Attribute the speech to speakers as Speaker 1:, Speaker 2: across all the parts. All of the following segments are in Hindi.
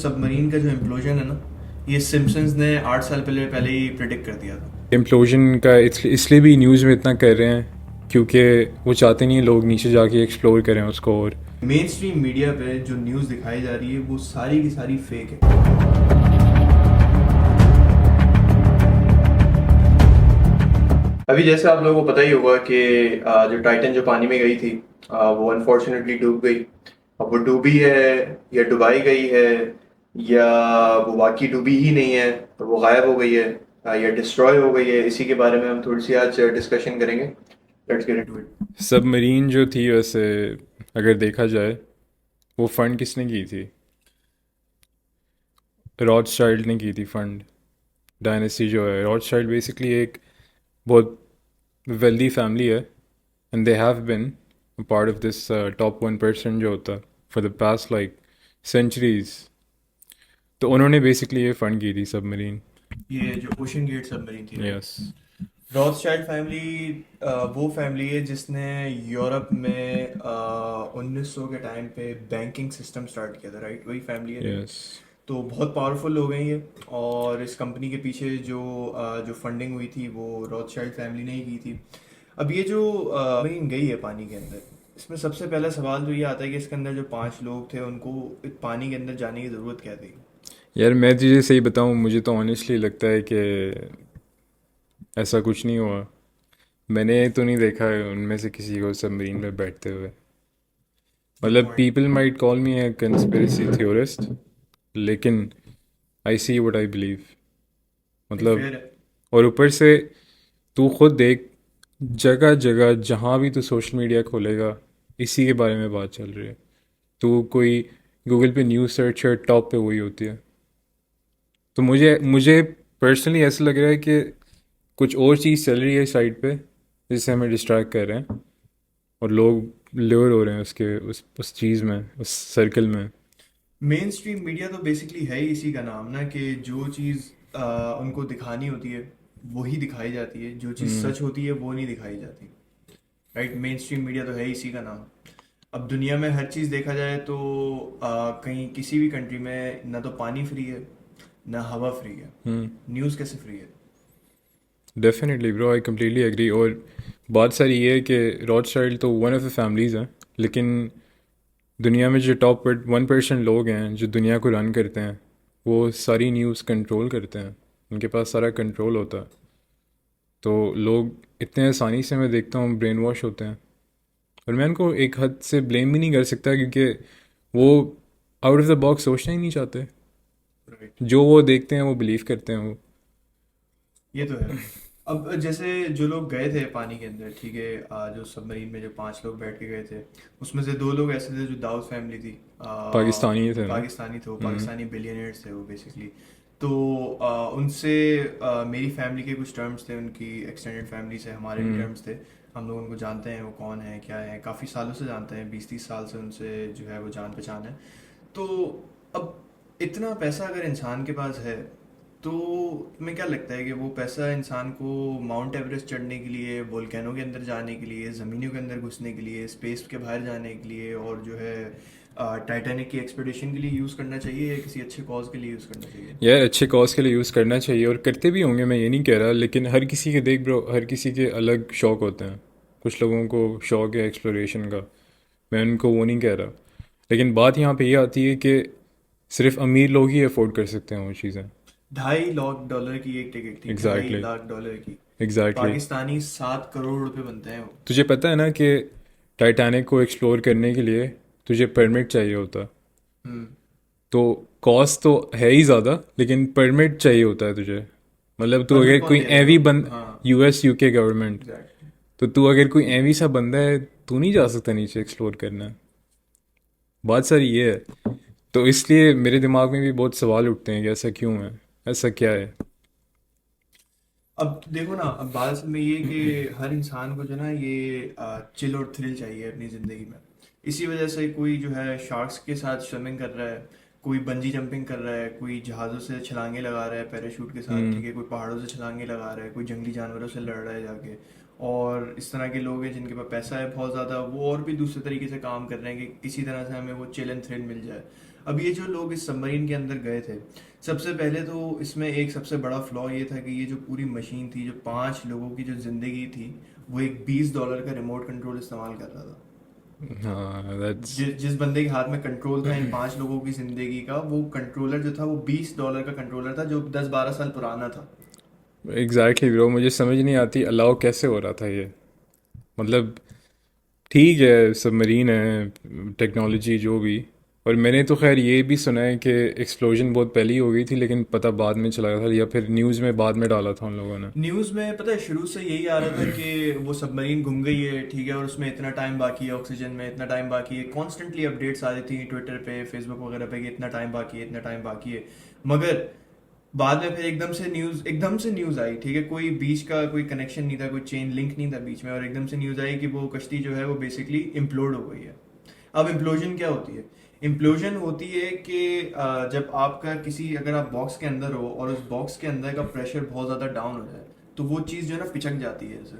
Speaker 1: सबमरीन का जो इम्प्लोजन है ना, ये सिम्पसन्स ने 8 साल पहले ही प्रिडिक्ट कर दिया था।
Speaker 2: इम्प्लोजन का इसलिए भी न्यूज़ में इतना कर रहे हैं क्योंकि वो चाहते नहीं हैं लोग नीचे जाके एक्सप्लोर करें उसको। और
Speaker 1: मेन स्ट्रीम मीडिया पे जो न्यूज़ दिखाई जा रही है वो सारी की सारी फेक है। अभी जैसे आप लोगों को पता ही होगा कि जो टाइटन जो पानी में गई थी, वो अनफॉर्चुनेटली डूब गई। अब वो डूबी है या डुबाई गई है, या वो वाकई डूबी ही नहीं है और वो गायब हो गई है, या डिस्ट्रॉय हो गई है, इसी के बारे में हम थोड़ी सी आज डिस्कशन करेंगे। Let's get into it.
Speaker 2: Submarine जो थी वैसे अगर देखा जाए वो फंड किसने की थी? रॉथस्चाइल्ड ने की थी फंड। डायनेस्टी जो है रॉथस्चाइल्ड बेसिकली एक बहुत वेल्दी फैमिली है and they have been part of this top 1% जो होता for the past like centuries. तो उन्होंने बेसिकली ये फंड की थी सबमरीन।
Speaker 1: ये जो ओशन गेट सबमरीन थी, राइट?
Speaker 2: यस।
Speaker 1: रॉथस्चाइल्ड फैमिली वो फैमिली है जिसने यूरोप में 1900 के टाइम पे बैंकिंग सिस्टम स्टार्ट किया था, राइट? वही फैमिली है।
Speaker 2: यस।
Speaker 1: तो बहुत पावरफुल लोग हैं ये। और इस कंपनी के पीछे जो फंडिंग हुई थी वो रॉथस्चाइल्ड फैमिली ने ही की थी। अब ये जो सबमरीन गई है पानी के अंदर, इसमें सबसे पहला सवाल तो ये आता है कि इसके अंदर जो 5 लोग थे उनको पानी के अंदर जाने की ज़रूरत क्या थी?
Speaker 2: यार मैं तुझे सही बताऊँ, मुझे तो ऑनेस्टली लगता है कि ऐसा कुछ नहीं हुआ। मैंने तो नहीं देखा है उनमें से किसी को सबमरीन में बैठते हुए।
Speaker 1: गुड
Speaker 2: मतलब
Speaker 1: point.
Speaker 2: People might call me a conspiracy theorist, लेकिन I see what I believe.
Speaker 1: नहीं,
Speaker 2: मतलब
Speaker 1: फेयर है।
Speaker 2: और ऊपर से तू खुद देख, जगह जगह जहाँ भी तू सोशल मीडिया खोलेगा इसी के बारे में बात चल रही है। तू कोई गूगल पे न्यूज़ सर्च कर, टॉप पे वही होती है। तो मुझे मुझे पर्सनली ऐसा लग रहा है कि कुछ और चीज़ चल रही है साइड पे जिससे हमें डिस्ट्रैक्ट कर रहे हैं और लोग ल्योर हो रहे हैं उसके उस चीज़ में, उस सर्कल में।
Speaker 1: मेन स्ट्रीम मीडिया तो बेसिकली है ही इसी का नाम ना, कि जो चीज़ उनको दिखानी होती है वही दिखाई जाती है, जो चीज़
Speaker 2: हम्म।
Speaker 1: सच होती है वो नहीं दिखाई जाती। राइट, मेन स्ट्रीम मीडिया तो है ही इसी का नाम। अब दुनिया में हर चीज़ देखा जाए तो कहीं किसी भी कंट्री में ना तो पानी फ्री है ना हवा फ्री है।
Speaker 2: हम्म।
Speaker 1: न्यूज़ कैसे फ्री है?
Speaker 2: Definitely bro, I completely agree. और बात सारी ये है कि रॉथस्चाइल्ड तो वन ऑफ द फैमिलीज़ हैं, लेकिन दुनिया में जो टॉप 1% लोग हैं जो दुनिया को रन करते हैं वो सारी न्यूज़ कंट्रोल करते हैं। उनके पास सारा कंट्रोल होता है। तो लोग इतने आसानी से, मैं देखता हूँ, ब्रेन वॉश होते हैं। और मैं उनको एक हद से ब्लेम भी नहीं कर सकता क्योंकि वो आउट ऑफ द बॉक्स सोचना ही नहीं चाहते।
Speaker 1: राइट,
Speaker 2: जो वो देखते हैं वो बिलीव करते हैं वो।
Speaker 1: ये तो है। अब जैसे जो लोग गए थे पानी के अंदर, ठीक है, जो सबमरीन में जो 5 लोग बैठ के गए थे, उसमें से 2 लोग ऐसे थे जो दाऊद फैमिली थी।
Speaker 2: पाकिस्तानी थे ना।
Speaker 1: पाकिस्तानी थे वो,
Speaker 2: हम्म।
Speaker 1: पाकिस्तानी बिलियनर्स थे वो बेसिकली। तो उनसे मेरी फैमिली के कुछ टर्म्स थे, उनकी एक्सटेंडेड फैमिली से हमारे भी
Speaker 2: हम्म।
Speaker 1: टर्म्स थे। हम लोग उनको जानते हैं, वो कौन है क्या है, काफ़ी सालों से जानते हैं, 20-30 साल से उनसे जो है वो जान पहचान है। तो अब इतना पैसा अगर इंसान के पास है, तो तुम्हें क्या लगता है कि वो पैसा इंसान को माउंट एवरेस्ट चढ़ने के लिए, वोल्केनों के अंदर जाने के लिए, ज़मीनों के अंदर घुसने के लिए, स्पेस के बाहर जाने के लिए, और जो है टाइटैनिक की एक्सपेडिशन के लिए यूज़ करना चाहिए, या किसी अच्छे कॉज के लिए यूज़ करना चाहिए?
Speaker 2: यार अच्छे कॉज के लिए यूज़ करना चाहिए और करते भी होंगे, मैं ये नहीं कह रहा, लेकिन हर किसी के, देख ब्रो, हर किसी के अलग शौक होते हैं। कुछ लोगों को शौक है एक्सप्लोरेशन का, मैं उनको वो नहीं कह रहा। लेकिन बात यहाँ पे ये आती है कि सिर्फ अमीर लोग ही अफोर्ड कर सकते हैं वो चीज़ें।
Speaker 1: $2.5 लाख की एक टिकट थी, ढाई
Speaker 2: एग्जैक्टली।
Speaker 1: लाख डॉलर की।
Speaker 2: एग्जैक्टली।
Speaker 1: पाकिस्तानी 7 करोड़ रुपए बनते हैं वो।
Speaker 2: तुझे पता है ना कि टाइटैनिक को एक्सप्लोर करने के लिए तुझे परमिट चाहिए होता।
Speaker 1: हम्म।
Speaker 2: तो कॉस्ट तो है ही ज़्यादा, लेकिन परमिट चाहिए होता है तुझे। मतलब तू
Speaker 1: परमिट
Speaker 2: अगर
Speaker 1: कौन
Speaker 2: कोई
Speaker 1: दे रहा है
Speaker 2: एवी
Speaker 1: ब्रो?
Speaker 2: बंद,
Speaker 1: हाँ,
Speaker 2: यूएस यूके गवर्नमेंट,
Speaker 1: एग्जैक्टली।
Speaker 2: तो तू अगर कोई एवी सा बंदा है, तू नहीं जा सकता नीचे एक्सप्लोर करना। बात सारी ये है। तो इसलिए मेरे दिमाग में भी बहुत सवाल उठते हैं कि ऐसा क्यों है, ऐसा क्या है।
Speaker 1: अब देखो ना, अब बात असल में ये कि हर इंसान को जो ना ये चिल और थ्रिल चाहिए अपनी ज़िंदगी में। इसी वजह से कोई जो है शार्क्स के साथ स्विमिंग कर रहा है, कोई बंजी जंपिंग कर रहा है, कोई जहाज़ों से छलांगे लगा रहा है पैराशूट के साथ,
Speaker 2: हम्म।
Speaker 1: ठीक है, कोई पहाड़ों से छलांगे लगा रहा है, कोई जंगली जानवरों से लड़ रहा है जाके। और इस तरह के लोग हैं जिनके पास पैसा है बहुत ज़्यादा, वो और भी दूसरे तरीके से काम कर रहे हैं कि किसी तरह से हमें वो चिल एंड थ्रिल मिल जाए। अब ये जो लोग इस सबमरीन के अंदर गए थे, सबसे पहले तो इसमें एक सबसे बड़ा फ्लॉ ये था कि ये जो पूरी मशीन थी, जो 5 लोगों की जो जिंदगी थी, वो एक $20 का रिमोट कंट्रोल इस्तेमाल कर रहा था।
Speaker 2: हाँ, दैट्स
Speaker 1: जिस बंदे के हाथ में कंट्रोल था इन 5 लोगों की जिंदगी का, वो कंट्रोलर जो था वो $20 का कंट्रोलर था, जो 10-12 साल पुराना था।
Speaker 2: एग्जैक्टली ब्रो, मुझे समझ नहीं आती अलाउ कैसे हो रहा था ये। मतलब ठीक है, सबमरीन है, टेक्नोलॉजी जो भी। और मैंने तो खैर ये भी सुना है कि एक्सप्लोजन बहुत पहले ही हो गई थी, लेकिन पता बाद में चला था, या फिर न्यूज़ में बाद में डाला था उन लोगों ने।
Speaker 1: न्यूज में पता है शुरू से यही आ रहा था कि वो सबमरीन गुम गई है, ठीक है, और उसमें इतना टाइम बाकी है, ऑक्सीजन में इतना टाइम बाकी है, कॉन्स्टेंटली अपडेट्स आ रही थी ट्विटर पे, फेसबुक वगैरह पे कि इतना टाइम बाकी है, इतना टाइम बाकी है। मगर बाद में फिर एकदम से न्यूज आई, ठीक है, कोई बीच का कोई कनेक्शन नहीं था, कोई चेन लिंक नहीं था बीच में, और एकदम से न्यूज आई कि वो कश्ती जो है वो बेसिकली इम्प्लोड हो गई है। अब इम्प्लोजन क्या होती है? इम्प्लोजन होती है कि जब आपका किसी, अगर आप बॉक्स के अंदर हो और उस बॉक्स के अंदर का प्रेशर बहुत ज़्यादा डाउन हो जाए, तो वो चीज़ जो है ना पिचक जाती है ऐसे।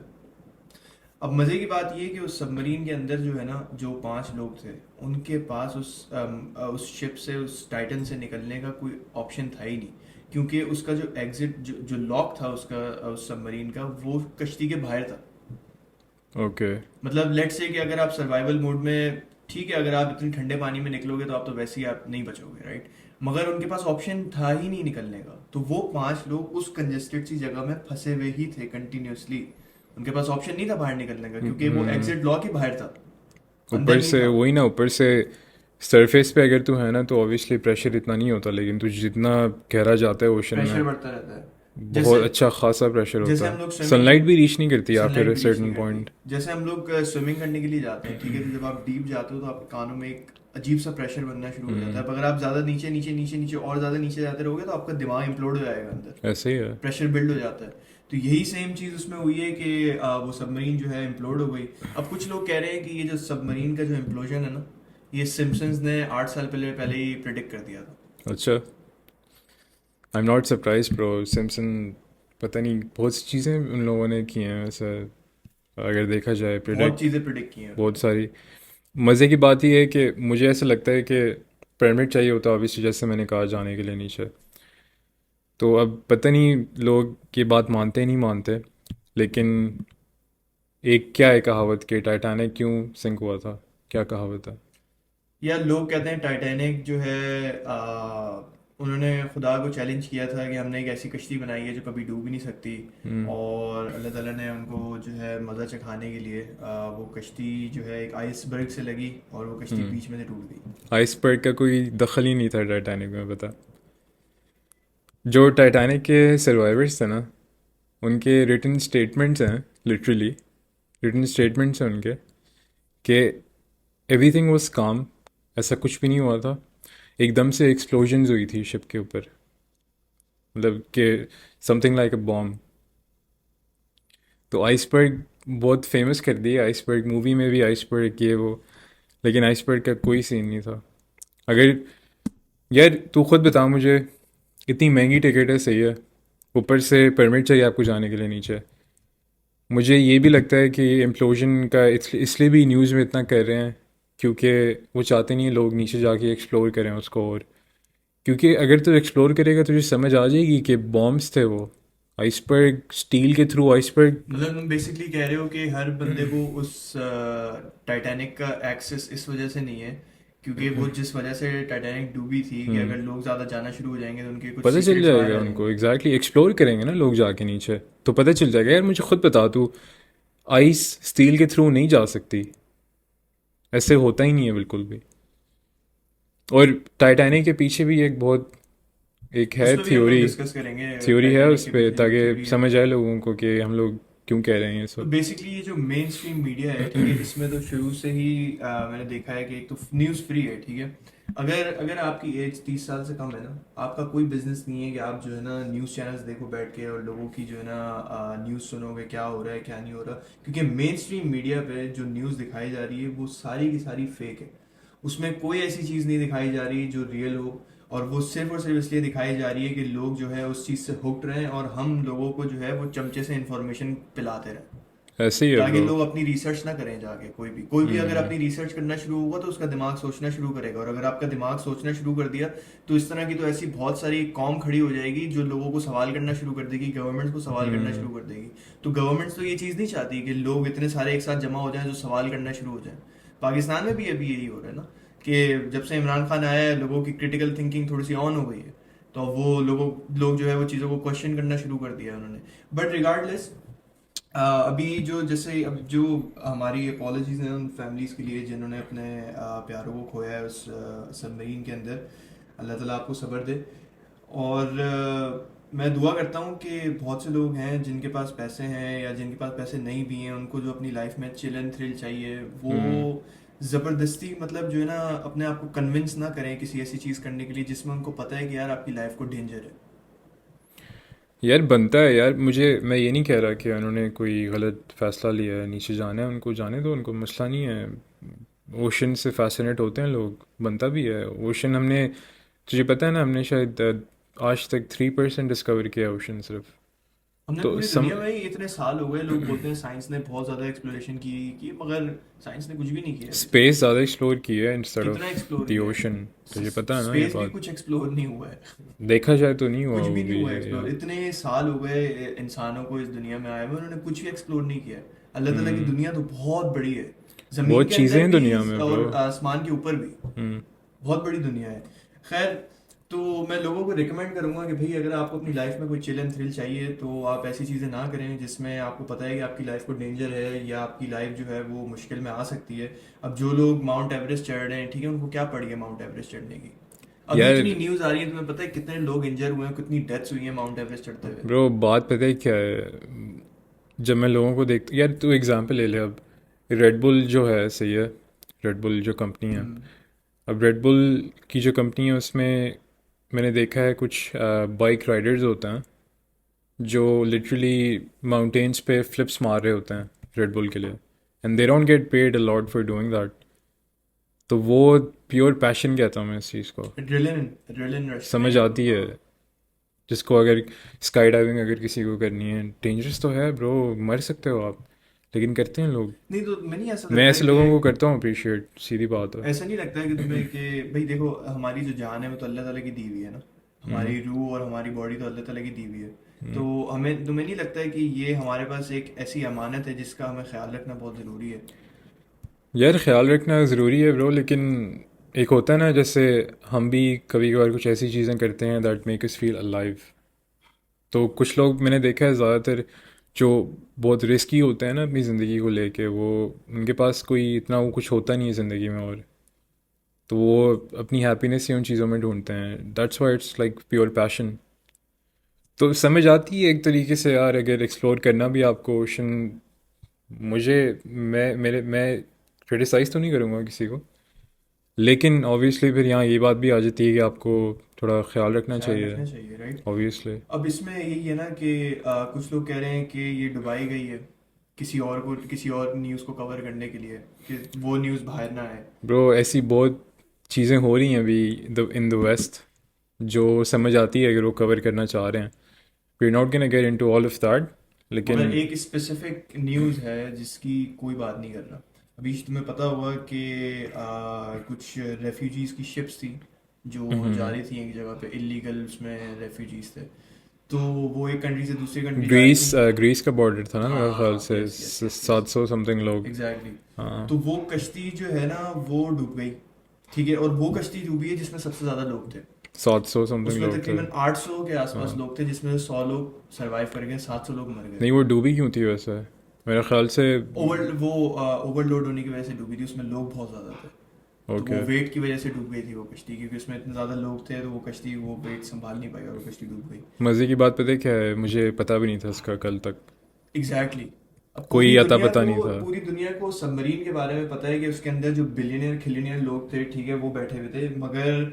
Speaker 1: अब मज़े की बात ये है कि उस सबमरीन के अंदर जो है ना, जो 5 लोग थे, उनके पास उस शिप से, उस टाइटन से निकलने का कोई ऑप्शन था ही नहीं, क्योंकि उसका जो एग्जिट, जो लॉक था उसका, उस सबमरीन का, वो कश्ती के बाहर था।
Speaker 2: ओके।
Speaker 1: मतलब लेट से कि अगर आप सर्वाइवल मोड में, ठीक है, अगर आप इतने ठंडे पानी में निकलोगे तो आप तो वैसे ही आप नहीं बचोगे, राइट? मगर उनके पास ऑप्शन था ही नहीं निकलने का, तो वो 5 लोग उस कंजेस्टेड सी जगह में फंसे हुए ही थे कंटिन्यूअसली। उनके पास ऑप्शन नहीं था बाहर निकलने का, क्योंकि वो एग्जिट लॉक ही बाहर था, अंदर
Speaker 2: ऊपर
Speaker 1: नहीं
Speaker 2: से
Speaker 1: था।
Speaker 2: वही ना, ऊपर से सरफेस पे अगर तू है ना तो ऑब्वियसली प्रेशर इतना नहीं होता, लेकिन तू जितना गहरा जाता है ओशन
Speaker 1: प्रेशर
Speaker 2: में,
Speaker 1: बढ़ता रहता है। जैसे
Speaker 2: बहुत अच्छा खासा प्रेशर
Speaker 1: जैसे
Speaker 2: होता
Speaker 1: हम
Speaker 2: है।
Speaker 1: लोग स्विमिंग
Speaker 2: सनलाइट भी रीच नहीं करती
Speaker 1: सनलाइट
Speaker 2: आफ्टर
Speaker 1: भी रीच नहीं
Speaker 2: सर्टेन
Speaker 1: करती।
Speaker 2: पॉइंट।
Speaker 1: जैसे हम लोग स्विमिंग करने के लिए जाते हैं, ठीक है, तो जब आप डीप जाते हो तो आपके कानों में एक अजीब सा प्रेशर बनना शुरू हो जाता है। अब अगर आप ज्यादा नीचे नीचे नीचे नीचे और ज्यादा नीचे जाते रहोगे तो आपका दिमाग इम्प्लोड हो जाएगा अंदर,
Speaker 2: ऐसे ही है।
Speaker 1: प्रेशर बिल्ड हो जाता है। तो यही सेम चीज उसमें हुई है कि वो सबमरीन जो है इम्प्लोड हो गई। अब कुछ लोग कह रहे हैं कि ये जो सबमरीन का जो इम्प्लोजन है ना, ये सिम्पसन्स ने 8 साल पहले पहले ही प्रिडिक्ट कर दिया था।
Speaker 2: अच्छा, I am not surprise bro. Simpson, पता नहीं, बहुत सी चीज़ें उन लोगों ने की हैं वैसे, अगर देखा जाए
Speaker 1: बहुत
Speaker 2: प्रिडिक्ट,
Speaker 1: चीजें प्रिडिक्ट की हैं
Speaker 2: बहुत
Speaker 1: उन्होंने।
Speaker 2: सारी। मज़े की बात यह है कि मुझे ऐसा लगता है कि परमिट चाहिए होता है ऑब्वियसली, जैसे मैंने कहा, जाने के लिए नीचे। तो अब पता नहीं लोग ये बात मानते नहीं मानते, लेकिन एक क्या है कहावत कि टाइटैनिक क्यों सिंक हुआ था, क्या कहावत है?
Speaker 1: यार लोग कहते हैं टाइटैनिक जो है, उन्होंने खुदा को चैलेंज किया था कि हमने एक ऐसी कश्ती बनाई है जो कभी डूब ही नहीं सकती,
Speaker 2: हम्म।
Speaker 1: और अल्लाह ताला ने उनको जो है मज़ा चखाने के लिए वो कश्ती जो है एक आइसबर्ग से लगी और वो कश्ती
Speaker 2: हम्म।
Speaker 1: बीच में से टूट गई।
Speaker 2: आइसबर्ग का कोई दखल ही नहीं था टाइटैनिक में, पता। जो टाइटैनिक के सर्वाइवर्स थे ना, उनके रिटन स्टेटमेंट्स हैं, लिटरली रिटन स्टेटमेंट्स हैं उनके, कि एवरीथिंग वाज काम, ऐसा कुछ भी नहीं हुआ था, एकदम से एक्सप्लोजन्स हुई थी शिप के ऊपर, मतलब कि समथिंग लाइक अ बॉम्ब। तो आइसबर्ग बहुत फेमस कर दिए, आइसबर्ग मूवी में भी आइसबर्ग ये वो, लेकिन आइसबर्ग का कोई सीन नहीं था। अगर, यार तू खुद बता मुझे, इतनी महंगी टिकट है, सही है, ऊपर से परमिट चाहिए आपको जाने के लिए नीचे। मुझे ये भी लगता है कि इम्प्लोजन का इसलिए भी न्यूज़ में इतना कर रहे हैं, क्योंकि वो चाहते नहीं हैं लोग नीचे जाके एक्सप्लोर करें उसको। और क्योंकि अगर तू एक्सप्लोर करेगा तुझे समझ आ जाएगी कि बॉम्ब्स थे वो, आइसबर्ग, स्टील के थ्रू आइसबर्ग।
Speaker 1: मतलब तुम बेसिकली कह रहे हो कि हर बंदे को उस टाइटैनिक का एक्सेस इस वजह से नहीं है, क्योंकि वो जिस वजह से टाइटैनिक डूबी थी, कि अगर लोग ज़्यादा जाना शुरू हो जाएंगे तो उनके कुछ
Speaker 2: पता चल
Speaker 1: सीक्रेट्स बाहर
Speaker 2: जाएगा
Speaker 1: आ
Speaker 2: उनको,
Speaker 1: जाएंगे।
Speaker 2: एग्जैक्टली एक्सप्लोर करेंगे ना लोग जाके नीचे, तो पता चल जाएगा। यार मुझे खुद बता, तू आइस स्टील के थ्रू नहीं जा सकती, ऐसे होता ही नहीं है बिल्कुल भी। और टाइटैनिक के पीछे भी एक बहुत, एक
Speaker 1: उस
Speaker 2: है
Speaker 1: पर भी हम लोग
Speaker 2: थ्योरी,
Speaker 1: डिस्कस करेंगे,
Speaker 2: थ्योरी है
Speaker 1: टाइटैनिक
Speaker 2: उस
Speaker 1: के
Speaker 2: पर,
Speaker 1: पीछे जो
Speaker 2: ताकि
Speaker 1: थ्योरी है।
Speaker 2: समझ आए लोगों को कि हम लोग क्यों कह रहे हैं ये
Speaker 1: तो
Speaker 2: सब।
Speaker 1: बेसिकली ये जो मेन स्ट्रीम मीडिया है, ठीक है, इसमें तो शुरू से ही मैंने देखा है कि एक तो न्यूज़ फ्री है, ठीक है। अगर अगर आपकी एज 30 साल से कम है ना, आपका कोई बिजनेस नहीं है कि आप जो है ना न्यूज़ चैनल्स देखो बैठ के और लोगों की जो है ना न्यूज़ सुनोगे क्या हो रहा है क्या नहीं हो रहा, क्योंकि मेन स्ट्रीम मीडिया पे जो न्यूज़ दिखाई जा रही है वो सारी की सारी फेक है। उसमें कोई ऐसी चीज़ नहीं दिखाई जा रही जो रियल हो, और सिर्फ इसलिए दिखाई जा रही है कि लोग जो है उस चीज़ से हुक्ड रहें और हम लोगों को जो है वो चमचे से इंफॉर्मेशन पिलाते रहें।
Speaker 2: ऐसे ही है
Speaker 1: ताकि
Speaker 2: ब्रो।
Speaker 1: लोग अपनी रिसर्च ना करें जाके। कोई भी अगर अपनी रिसर्च करना शुरू होगा तो उसका दिमाग सोचना शुरू करेगा, और अगर आपका दिमाग सोचना शुरू कर दिया तो इस तरह की तो ऐसी बहुत सारी कौम खड़ी हो जाएगी जो लोगों को सवाल करना शुरू कर देगी, गवर्नमेंट्स को सवाल करना शुरू कर देगी। तो गवर्नमेंट्स तो ये चीज़ नहीं चाहती कि लोग इतने सारे एक साथ जमा हो जाएं जो सवाल करना शुरू हो जाए। पाकिस्तान में भी अभी यही हो रहा है ना, कि जब से इमरान खान आया है लोगों की क्रिटिकल थिंकिंग थोड़ी सी ऑन हो गई है, तो वो लोग जो है वो चीज़ों को क्वेश्चन करना शुरू कर दिया उन्होंने। बट रिगार्डलेस, अभी जो जैसे अब जो हमारी अपॉलॉजीज हैं उन फैमिलीज़ के लिए जिन्होंने अपने प्यारों को खोया है उस सबमरीन के अंदर। अल्लाह ताला आपको सब्र दे। और मैं दुआ करता हूँ कि बहुत से लोग हैं जिनके पास पैसे हैं या जिनके पास पैसे नहीं भी हैं, उनको जो अपनी लाइफ में चिल एंड थ्रिल चाहिए, वो ज़बरदस्ती मतलब जो है ना अपने आप को कन्विंस ना करें किसी ऐसी चीज़ करने के लिए जिसमें उनको पता है कि यार आपकी लाइफ को डेंजर है।
Speaker 2: यार बनता है यार, मुझे मैं ये नहीं कह रहा कि उन्होंने कोई गलत फैसला लिया है, नीचे जाना है उनको जाने दो, उनको मसला नहीं है। ओशन से फैसिनेट होते हैं लोग, बनता भी है ओशन। हमने, तुझे पता है ना, हमने शायद आज तक 3% डिस्कवर किया ओशन सिर्फ।
Speaker 1: हमने
Speaker 2: तो
Speaker 1: पूरी
Speaker 2: सम
Speaker 1: दुनिया में ही इतने साल हो गए, लोग बोलते हैं साइंस ने बहुत ज़्यादा एक्सप्लोरेशन की, मगर साइंस ने कुछ भी नहीं किया अभी तक।
Speaker 2: स्पेस ज़्यादा एक्सप्लोर किया है इंस्टेड
Speaker 1: कितना
Speaker 2: ऑफ
Speaker 1: एक्सप्लोर
Speaker 2: द
Speaker 1: किया
Speaker 2: ओशन।
Speaker 1: है?
Speaker 2: तुझे पता है ना ये
Speaker 1: स्पेस भी
Speaker 2: बात,
Speaker 1: कुछ एक्सप्लोर नहीं हुआ है।
Speaker 2: देखा जाए तो नहीं हुआ
Speaker 1: कुछ भी
Speaker 2: वो
Speaker 1: नहीं
Speaker 2: भी
Speaker 1: हुआ
Speaker 2: है
Speaker 1: एक्सप्लोर,
Speaker 2: यार।
Speaker 1: इतने साल हो गए इंसानों को इस दुनिया में आए हुए, उन्होंने कुछ भी एक्सप्लोर नहीं किया। अल्लाह ताला की दुनिया तो बहुत बड़ी है, ज़मीन
Speaker 2: बहुत
Speaker 1: के
Speaker 2: चीज़ें
Speaker 1: अंदर
Speaker 2: हैं
Speaker 1: भी
Speaker 2: दुनिया में ब्रो।
Speaker 1: और आसमान के ऊपर भी। बहुत बड़ी दुनिया है। खैर, तो मैं लोगों को रिकमेंड करूंगा कि भाई अगर आपको अपनी लाइफ में कोई चिल एंड थ्रिल चाहिए तो आप ऐसी चीज़ें ना करें जिसमें आपको पता है कि आपकी लाइफ को डेंजर है या आपकी लाइफ जो है वो मुश्किल में आ सकती है। अब जो लोग माउंट एवरेस्ट चढ़ रहे हैं, ठीक है, उनको क्या पड़ी है माउंट एवरेस्ट चढ़ने की? अभी इतनी
Speaker 2: यार
Speaker 1: न्यूज़ आ रही है, तुम्हें पता है कितने लोग इंजर हुए हैं, कितनी डेथ्स हुई हैं माउंट एवरेस्ट चढ़ते हुए?
Speaker 2: ब्रो बात पता है क्या है, जब मैं लोगों को देखता, यार तू एग्जांपल ले ले अब। रेड बुल जो है सही है, रेड बुल जो कंपनी है।
Speaker 1: हम्म।
Speaker 2: अब रेड बुल की जो कंपनी है उसमें मैंने देखा है कुछ बाइक राइडर्स होते हैं जो लिटरली माउंटेन्स पे फ्लिप्स मार रहे होते हैं रेड बुल के लिए, and they don't get paid a lot for doing that. तो वो प्योर पैशन कहता हूँ मैं इस चीज़ को।
Speaker 1: एड्रेलिन एड्रेलिन रश
Speaker 2: समझ
Speaker 1: में
Speaker 2: आती है
Speaker 1: हाँ।
Speaker 2: जिसको, अगर स्काई डाइविंग अगर किसी को करनी है, डेंजरस तो है ब्रो, मर सकते हो आप, लेकिन करते हैं लोग।
Speaker 1: नहीं तो मैं नहीं ऐसा
Speaker 2: मैं
Speaker 1: लगता है
Speaker 2: ऐसे लोगों
Speaker 1: कि
Speaker 2: को करता हूँ अप्रिशिएट, सीधी बात है।
Speaker 1: ऐसा नहीं लगता है कि तुम्हें कि भाई देखो हमारी जो जान है वो तो अल्लाह ताला की दी हुई है ना, हमारी रूह और हमारी बॉडी तो अल्लाह ताला की दी हुई है। तो हमें तुम्हें नहीं लगता है कि ये हमारे पास एक ऐसी अमानत है जिसका हमें ख्याल रखना बहुत ज़रूरी है?
Speaker 2: यार ख्याल रखना ज़रूरी है ब्रो, लेकिन एक होता है ना, जैसे हम भी कभी कभार कुछ ऐसी चीज़ें करते हैं that make us feel alive. तो कुछ लोग मैंने देखा है ज़्यादातर जो बहुत रिस्की होते हैं ना अपनी ज़िंदगी को लेके, वो उनके पास कोई इतना वो कुछ होता नहीं है ज़िंदगी में, और तो वो अपनी हैप्पीनेस ही उन चीज़ों में ढूंढते हैं। That's why it's like pure passion. तो समझ आती है एक तरीके से यार, अगर एक्सप्लोर करना भी आपको ओशन, मुझे, मैं क्रिटिसाइज़ तो नहीं करूँगा किसी को, लेकिन ऑब्वियसली फिर यहाँ ये बात भी आ जाती है कि आपको थोड़ा ख्याल रखना
Speaker 1: ख्याल
Speaker 2: चाहिए,
Speaker 1: रखना चाहिए, राइट?
Speaker 2: ऑब्वियसली।
Speaker 1: अब इसमें यही है ना कि कुछ लोग कह रहे हैं कि ये डुबाई गई है किसी और न्यूज़ को कवर करने के लिए, कि वो न्यूज़ बाहर ना आए।
Speaker 2: ब्रो ऐसी बहुत चीज़ें हो रही हैं अभी इन द वेस्ट, जो समझ आती है अगर वो कवर करना चाह रहे हैं। We not gonna get into all of that, लेकिन
Speaker 1: मगर एक स्पेसिफिक न्यूज़ है जिसकी कोई बात नहीं कर रहा। अभी तुम्हें पता होगा कि कुछ रेफ्यूजीज़ की शिप्स थी जो जा रही थी एक जगह पे, इलीगल उसमें रेफ्यूजीज़ थे। तो वो एक कंट्री से दूसरी कंट्री जा रही
Speaker 2: ग्रीस,
Speaker 1: थी।
Speaker 2: ग्रीस का बॉर्डर था ना
Speaker 1: हाँ
Speaker 2: मेरे ख्याल
Speaker 1: हाँ,
Speaker 2: से,
Speaker 1: yes yes yes yes,
Speaker 2: 700 something लोग।
Speaker 1: एग्जैक्टली।
Speaker 2: हाँ।
Speaker 1: तो वो कश्ती जो है ना वो डूब गई, ठीक है, और वो कश्ती डूबी है जिसमें सबसे ज़्यादा लोग थे।
Speaker 2: 700 समथिंग
Speaker 1: उसमें
Speaker 2: लोग थे।
Speaker 1: तकरीबन 800 के आसपास
Speaker 2: हाँ।
Speaker 1: लोग थे जिसमें 100 लोग सरवाइव कर गए, 700 लोग मर गए।
Speaker 2: नहीं वो डूबी क्यों थी वैसे, मेरे ख्याल से।
Speaker 1: ओवरलोड होने की वजह से डूबी थी, उसमें लोग बहुत ज़्यादा थे। तो वो
Speaker 2: ओके।
Speaker 1: वेट की वजह से डूब गई थी वो कश्ती, क्योंकि उसमें इतने ज़्यादा लोग थे तो वो कश्ती वो वेट संभाल नहीं पाई और वो कश्ती डूब गई।
Speaker 2: मज़े की बात पता है क्या है, मुझे पता भी नहीं था इसका कल तक,
Speaker 1: एग्जैक्टली exactly. अब
Speaker 2: कोई अता पता नहीं था।
Speaker 1: पूरी दुनिया को सबमरीन के बारे में पता है कि उसके अंदर जो बिलियनियर खिलियनियर लोग थे, ठीक है, वो बैठे हुए थे, मगर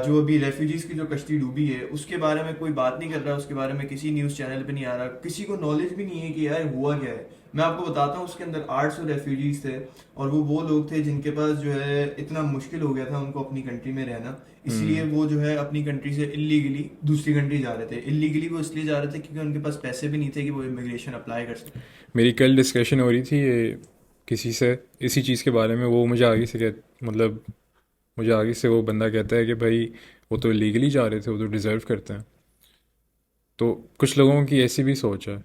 Speaker 1: जो अभी रेफ्यूजीज की जो कश्ती डूबी है उसके बारे में कोई बात नहीं कर रहा, उसके बारे में किसी न्यूज़ चैनल पे नहीं आ रहा, किसी को नॉलेज भी नहीं है कि यार हुआ क्या है। मैं आपको बताता हूँ उसके अंदर 800 रेफ्यूजीज थे, और वो लोग थे जिनके पास जो है इतना मुश्किल हो गया था उनको अपनी कंट्री में रहना, इसलिए
Speaker 2: हम्म।
Speaker 1: वो जो है अपनी कंट्री से इलीगली दूसरी कंट्री जा रहे थे। इलीगली वो इसलिए जा रहे थे क्योंकि उनके पास पैसे भी नहीं थे कि वो इमिग्रेशन अप्लाई कर सकें।
Speaker 2: मेरी कल डिस्कशन हो रही थी ये किसी से इसी चीज़ के बारे में। वो मुझे आगे से मतलब मुझे आगे से वो बंदा कहता है कि भाई वो तो लीगली जा रहे थे, वो तो डिज़र्व करते हैं। तो कुछ लोगों की ऐसी भी सोच है।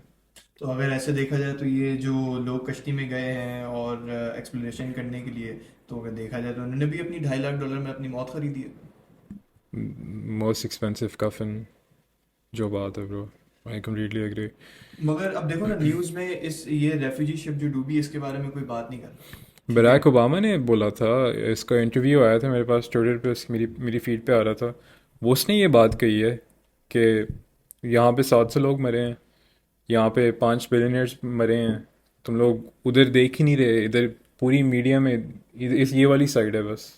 Speaker 1: तो अगर ऐसे देखा जाए तो ये जो लोग कश्ती में गए हैं और एक्सप्लोरेशन करने के लिए, तो अगर देखा जाए तो उन्होंने भी अपनी $2.5 लाख में अपनी मौत खरीदी है।
Speaker 2: मोस्ट एक्सपेंसिव कफन, जो बात है ब्रो, आई कम्प्लीटली एग्री।
Speaker 1: मगर अब देखो ना, न्यूज़ में इस ये रेफ्यूजी शिप जो डूबी इसके बारे में कोई बात नहीं कर रहा। ठीक है।
Speaker 2: बराक ओबामा ने बोला था, इसका इंटरव्यू आया था मेरे पास ट्विटर पे, मेरी मेरी फीड पे आ रहा था। वो उसने ये बात कही है कि यहाँ पे 700 लोग मरे हैं, यहाँ पे 5 बिलियनर्स मरे हैं, तुम लोग उधर देख ही नहीं रहे, इधर पूरी मीडिया में इस ये वाली साइड है बस।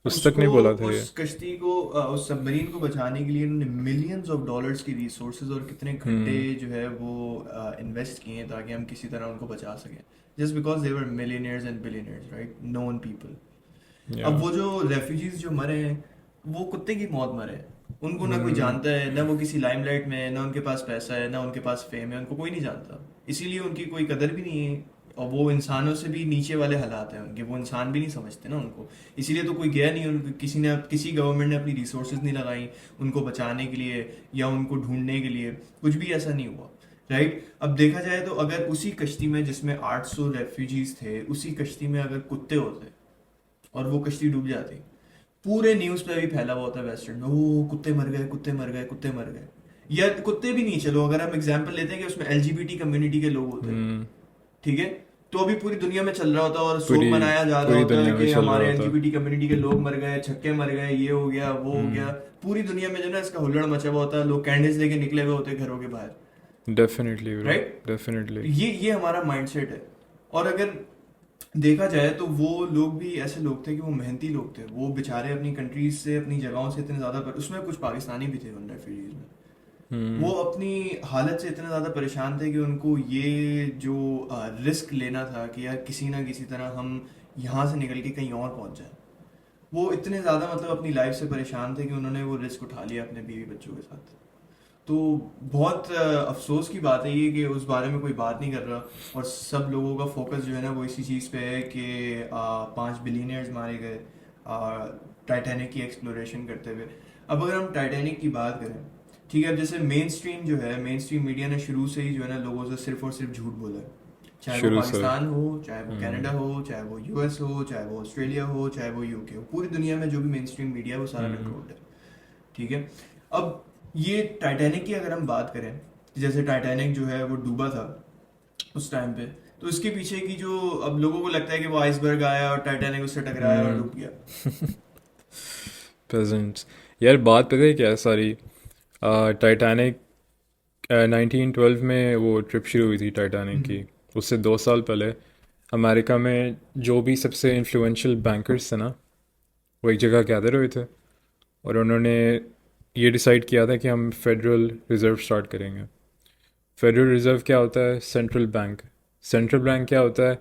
Speaker 2: उस तक
Speaker 1: उसको,
Speaker 2: नहीं बोला था ये।
Speaker 1: उस कश्ती को, उस सबमरीन को बचाने के लिए उन्होंने मिलियंस ऑफ डॉलर्स की रिसोर्सेज और कितने घंटे
Speaker 2: हम्म।
Speaker 1: जो है वो इन्वेस्ट किए हैं ताकि हम किसी तरह उनको बचा सकें, just because they were millionaires and billionaires, right, known people.
Speaker 2: या।
Speaker 1: अब वो जो रेफ्यूजीज जो मरे हैं, वो कुत्ते की मौत मरे हैं। उनको ना कोई
Speaker 2: हम्म।
Speaker 1: जानता है, ना वो किसी लाइमलाइट में है, ना उनके पास पैसा है, ना उनके पास फेम है, उनको कोई नहीं जानता, इसीलिए उनकी कोई कदर भी नहीं है। और वो इंसानों से भी नीचे वाले हालात हैं उनके, वो इंसान भी नहीं समझते ना उनको, इसीलिए तो कोई गया नहीं उनको, किसी गवर्नमेंट ने अपनी रिसोर्सेज नहीं लगाई उनको बचाने के लिए या उनको ढूंढने के लिए, कुछ भी ऐसा नहीं हुआ। राइट, अब देखा जाए तो अगर उसी कश्ती में जिसमें 800 रेफ्यूजीज थे, उसी कश्ती में अगर कुत्ते होते और वो कश्ती डूब जाती, पूरे न्यूज पे भी फैला हुआ होता है वेस्टर्न में, ओ कुत्ते मर गए, कुत्ते मर गए, कुत्ते मर गए। या कुत्ते भी नहीं, चलो अगर हम एग्जांपल लेते हैं कि उसमें एलजीबीटी कम्युनिटी के लोग होते हैं,
Speaker 2: हम्म।
Speaker 1: ठीक है, तो अभी पूरी दुनिया में चल रहा होता है और शोक
Speaker 2: पूरी
Speaker 1: मनाया जा रहा
Speaker 2: पूरी
Speaker 1: होता है
Speaker 2: दुनिया में
Speaker 1: कि
Speaker 2: चल रहा
Speaker 1: हमारे
Speaker 2: था।
Speaker 1: एलजीबीटी कम्युनिटी के लोग मर गए, छक्के मर गए, ये हो गया, वो हो गया।
Speaker 2: हम्म।
Speaker 1: पूरी दुनिया में जो ना इसका हुल्लड़ मचा हुआ होता है, लोग कैंडल्स लेके निकले हुए होते हैं घरों के बाहर।
Speaker 2: Definitely bro,
Speaker 1: right,
Speaker 2: definitely.
Speaker 1: ये हमारा माइंडसेट है। और अगर देखा जाए तो वो लोग भी ऐसे लोग थे कि वो मेहनती लोग थे, वो बेचारे अपनी कंट्रीज से, अपनी जगहों से इतने ज़्यादा उसमें कुछ पाकिस्तानी भी थे उन रेफ्यूजीज में, वो
Speaker 2: हम्म।
Speaker 1: अपनी हालत से इतने ज़्यादा परेशान थे कि उनको ये जो रिस्क लेना था कि यार किसी ना किसी तरह हम यहाँ से निकल के कहीं और पहुँच जाए, वो इतने ज़्यादा मतलब अपनी लाइफ से परेशान थे कि उन्होंने वो रिस्क उठा लिया अपने बीवी बच्चों के साथ। तो बहुत अफसोस की बात है ये कि उस बारे में कोई बात नहीं कर रहा, और सब लोगों का फोकस जो है ना वो इसी चीज़ पे है कि 5 बिलियनर्स मारे गए टाइटैनिक की एक्सप्लोरेशन करते हुए। अब अगर हम टाइटैनिक की बात करें, ठीक है, अब जैसे मेन स्ट्रीम जो है, मेन स्ट्रीम मीडिया ने शुरू से ही जो है ना लोगों से सिर्फ और सिर्फ झूठ बोला है, चाहे वो
Speaker 2: शुरू से।
Speaker 1: पाकिस्तान हो, चाहे वो
Speaker 2: हम्म।
Speaker 1: कनाडा हो, चाहे वो यूएस हो, चाहे वो ऑस्ट्रेलिया हो, चाहे वो यूके हो, पूरी दुनिया में जो भी मेन स्ट्रीम मीडिया है वो सारा
Speaker 2: हम्म।
Speaker 1: कंट्रोल्ड है। ठीक है। अब ये टाइटैनिक की अगर हम बात करें, जैसे टाइटैनिक जो है वो डूबा था उस टाइम पे, तो इसके पीछे की जो, अब लोगों को लगता है कि वो आइसबर्ग आया और टाइटैनिक उससे टकराया और
Speaker 2: हम्म।
Speaker 1: डूब गया।
Speaker 2: पेजेंट्स। यार बात पता है क्या है सारी, टाइटैनिक 1912 में वो ट्रिप शुरू हुई थी टाइटैनिक
Speaker 1: हम्म।
Speaker 2: की। उससे 2 साल पहले अमेरिका में जो भी सबसे इन्फ्लुएंशियल बैंकर्स थे ना, वो एक जगह गैदर हुए थे, और उन्होंने ये डिसाइड किया था कि हम फेडरल रिज़र्व स्टार्ट करेंगे। फेडरल रिज़र्व क्या होता है? Central bank. सेंट्रल बैंक क्या होता है?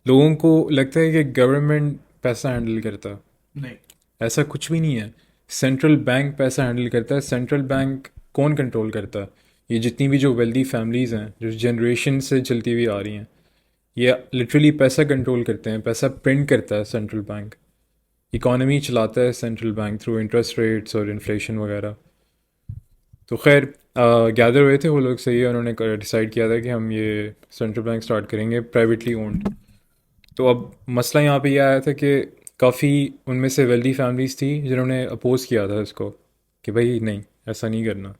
Speaker 2: लोगों को लगता है कि गवर्नमेंट पैसा हैंडल करता है।
Speaker 1: नहीं।
Speaker 2: ऐसा कुछ भी नहीं है। सेंट्रल बैंक पैसा हैंडल करता है। सेंट्रल बैंक कौन कंट्रोल करता है? ये जितनी भी जो वेल्दी फैमिलीज़ हैं, जो जनरेशन से चलती हुई आ रही हैं, ये लिटरली पैसा कंट्रोल करते हैं। पैसा प्रिंट करता है सेंट्रल बैंक। इकॉनमी चलाता है central bank through interest rates और इन्फ्लेशन वगैरह। तो खैर गैदर हुए थे वो लोग, सही है, उन्होंने डिसाइड किया था कि हम ये सेंट्रल बैंक स्टार्ट करेंगे प्राइवेटली ओन्ड। तो अब मसला यहाँ पे ये आया था कि काफ़ी उनमें से वेल्दी फैमिलीज़ थी जिन्होंने अपोज़ किया था इसको, कि भाई नहीं, ऐसा नहीं करना।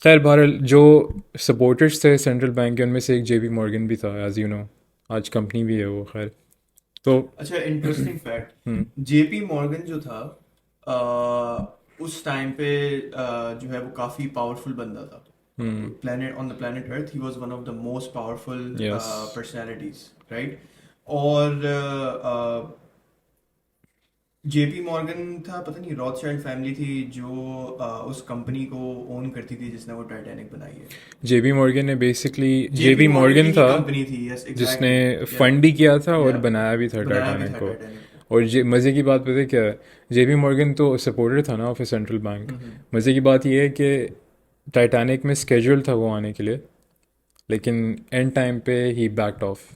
Speaker 2: खैर बहरहाल जो सपोर्टर्स थे सेंट्रल बैंक के, उनमें से एक जेपी मॉर्गन भी था, एज़ यू नो। आज कंपनी भी है वो, खैर। तो
Speaker 1: अच्छा, इंटरेस्टिंग फैक्ट,
Speaker 2: हम्म।
Speaker 1: जेपी मॉर्गन जो था उस टाइम पे जो है वो काफी पावरफुल बंदा था।
Speaker 2: Hmm.
Speaker 1: Planet on the planet Earth he was one of the most powerful
Speaker 2: yes.
Speaker 1: Personalities, right. और जेपी मॉर्गन था, पता नहीं रॉथशाइल्ड फैमिली थी जो उस कंपनी को ओन करती थी जिसने वो टाइटैनिक बनाई है।
Speaker 2: जेबी मॉर्गन ने बेसिकली
Speaker 1: जेपी
Speaker 2: जेबी
Speaker 1: मॉर्गन की
Speaker 2: मॉर्गन
Speaker 1: ही
Speaker 2: था
Speaker 1: कंपनी थी, यस
Speaker 2: जिसने
Speaker 1: एग्जैक्टली। या
Speaker 2: फंड भी किया था और
Speaker 1: या
Speaker 2: बनाया भी था
Speaker 1: बनाया भी
Speaker 2: टाइटैनिक
Speaker 1: था
Speaker 2: को।
Speaker 1: टाइटैनिक को।
Speaker 2: और मज़े की बात पता है क्या है? जेबी मॉर्गन तो सपोर्टर था ना ऑफ सेंट्रल बैंक।
Speaker 1: हम्म।
Speaker 2: मज़े की बात ये है कि टाइटैनिक में स्केड्यूल था वो आने के लिए, लेकिन एंड टाइम पे ही बैकड ऑफ।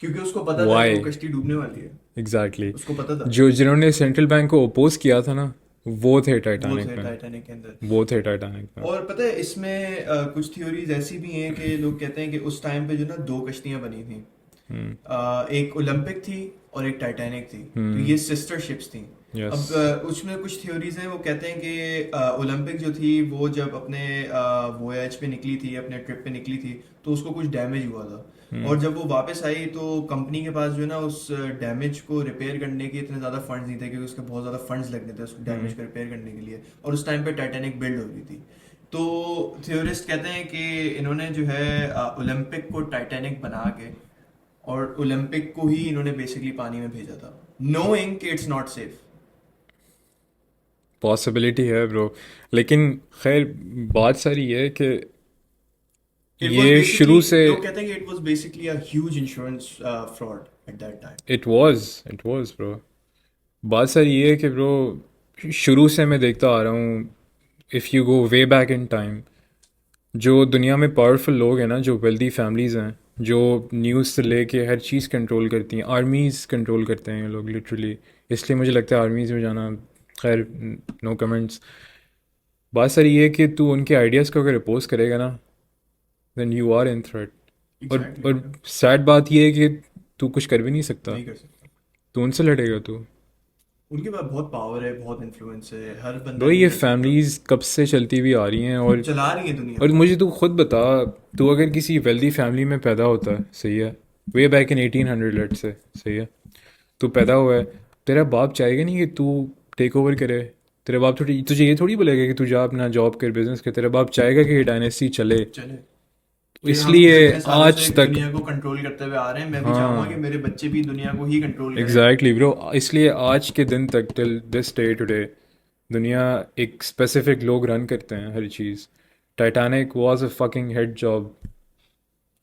Speaker 1: क्योंकि उसको पता था कि वो
Speaker 2: वाई?
Speaker 1: कश्ती डूबने वाली है।
Speaker 2: एग्जैक्टली।
Speaker 1: उसको पता था।
Speaker 2: जो जिन्होंने सेंट्रल बैंक को अपोज किया था ना, वो थे
Speaker 1: वो
Speaker 2: टाइटैनिक
Speaker 1: थे
Speaker 2: में।
Speaker 1: टाइटैनिक के अंदर।
Speaker 2: वो थे टाइटैनिक में।
Speaker 1: और पता है इसमें कुछ थ्योरीज ऐसी भी हैं कि लोग कहते हैं कि उस टाइम पे जो ना दो कश्तियां बनी थी।
Speaker 2: हम्म।
Speaker 1: एक ओलंपिक थी और एक टाइटैनिक थी। तो
Speaker 2: हम्म।
Speaker 1: ये सिस्टर शिप्स थी।
Speaker 2: यस।
Speaker 1: अब उसमें कुछ थ्योरीज हैं, वो कहते हैं कि ओलंपिक जो थी वो जब अपने वोयज पे निकली थी, अपने ट्रिप पे निकली थी, तो उसको कुछ डैमेज हुआ था। और
Speaker 2: हम्म।
Speaker 1: जब वो वापस आई तो कंपनी के पास जो है ना उस डैमेज को रिपेयर करने के इतने ज़्यादा फंड्स नहीं थे, क्योंकि उसके बहुत ज़्यादा फंड्स लगने थे उसको डैमेज
Speaker 2: हम्म।
Speaker 1: को रिपेयर करने के लिए। और उस टाइम पे टाइटैनिक बिल्ड हो रही थी। तो थ्योरिस्ट कहते हैं कि इन्होंने जो है ओलंपिक को टाइटैनिक बना के और ओलंपिक को ही इन्होंने बेसिकली पानी में भेजा था, नोइंग कि इट्स नॉट सेफ।
Speaker 2: पॉसिबिलिटी है ब्रो, लेकिन खैर बात सारी ये है कि
Speaker 1: इट वाज
Speaker 2: ये
Speaker 1: बेसिकली,
Speaker 2: शुरू से
Speaker 1: लोग कहते हैं कि it was basically a huge insurance fraud at that time.
Speaker 2: It was bro. बात सारी ये है कि ब्रो शुरू से मैं देखता आ रहा हूँ, if you go way back in time, जो दुनिया में पावरफुल लोग हैं ना, जो वेल्दी फैमिलीज़ हैं, जो न्यूज़ से लेके हर चीज़ कंट्रोल करती हैं, आर्मीज़ कंट्रोल करते हैं ये लोग लिटरली। इसलिए मुझे लगता है आर्मीज़ में जाना, खैर नो कमेंट्स। बात सर ये है कि तू उनके आइडियाज़ को अगर अपोज करेगा ना, then you are in threat.
Speaker 1: Exactly
Speaker 2: और सैड बात ये है कि तू कुछ कर भी नहीं सकता।
Speaker 1: नहीं कर सकता।
Speaker 2: तू उनसे लड़ेगा तू।
Speaker 1: उनके पास बहुत पावर है, बहुत इन्फ्लुएंस है, हर बंदा
Speaker 2: ब्रो
Speaker 1: नहीं
Speaker 2: ये
Speaker 1: लड़ सकता।
Speaker 2: फैमिलीज़ कब से चलती हुई आ रही हैं।
Speaker 1: चला रही है दुनिया
Speaker 2: और
Speaker 1: को।
Speaker 2: मुझे तू खुद बता, तू अगर किसी वेल्दी फैमिली में पैदा होता है, सही है, वे बैक इन 1800 लेट से, सही है, तू पैदा हुआ है, तेरा बाप चाहेगा नहीं कि तू टेक ओवर करे। तेरा बाप थोड़ी तुझे ये थोड़ी बोलेगा कि तू जा अपना जॉब कर, बिजनेस कर। तेरा बाप चाहेगा कि ये डायनेस्टी चले।
Speaker 1: चले।
Speaker 2: तो
Speaker 1: कि हम
Speaker 2: इसलिए
Speaker 1: इतने सालों से
Speaker 2: आज तक,
Speaker 1: दुनिया को कंट्रोल करते हुए आ रहे हैं, मैं भी चाहूंगा कि
Speaker 2: हाँ
Speaker 1: मेरे बच्चे भी दुनिया को ही कंट्रोल करें।
Speaker 2: एग्जैक्टली ब्रो, इसलिए आज के दिन तक टिल दिस डे टुडे दुनिया एक स्पेसिफिक लोग रन करते हैं हर चीज़। Titanic was a fucking head job.